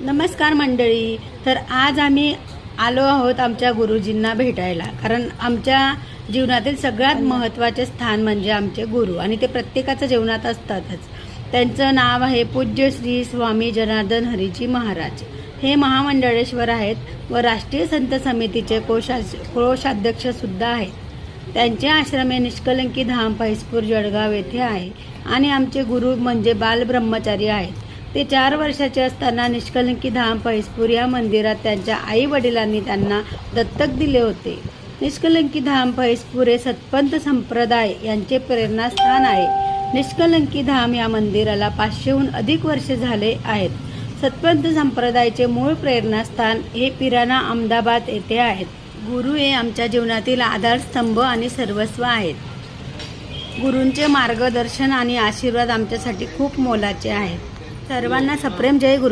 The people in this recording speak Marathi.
नमस्कार मंडळी. तर आज आम्ही आलो आहोत आमच्या गुरुजींना भेटायला, कारण आमच्या जीवनातील सगळ्यात महत्त्वाचे स्थान म्हणजे आमचे गुरु, आणि ते प्रत्येकाच्या जीवनात असतातच. त्यांचं नाव आहे पूज्य श्री स्वामी जनार्दन हरीजी महाराज. हे महामंडळेश्वर आहेत व राष्ट्रीय संत समितीचे कोषाध्यक्ष सुद्धा आहेत. त्यांचे आश्रम हे निष्कलंकी धाम फैजपूर जळगाव येथे आहे, आणि आमचे गुरु म्हणजे बालब्रह्मचारी आहेत. ते 4 वर्षाचे असताना निष्कलंकी धाम फैजपूर या मंदिरात त्यांच्या आई वडिलांनी त्यांना दत्तक दिले होते. निष्कलंकी धाम फैजपूर हे सतपंथ संप्रदाय यांचे प्रेरणास्थान आहे. निष्कलंकी धाम या मंदिराला 500हून अधिक वर्षे झाले आहेत. सतपंथ संप्रदायाचे मूळ प्रेरणास्थान हे पिराना अहमदाबाद येथे आहेत. गुरु हे आमच्या जीवनातील आधारस्तंभ आणि सर्वस्व आहेत. गुरूंचे मार्गदर्शन आणि आशीर्वाद आमच्यासाठी खूप मोलाचे आहेत. सर्वांना सप्रेम जय गुरु.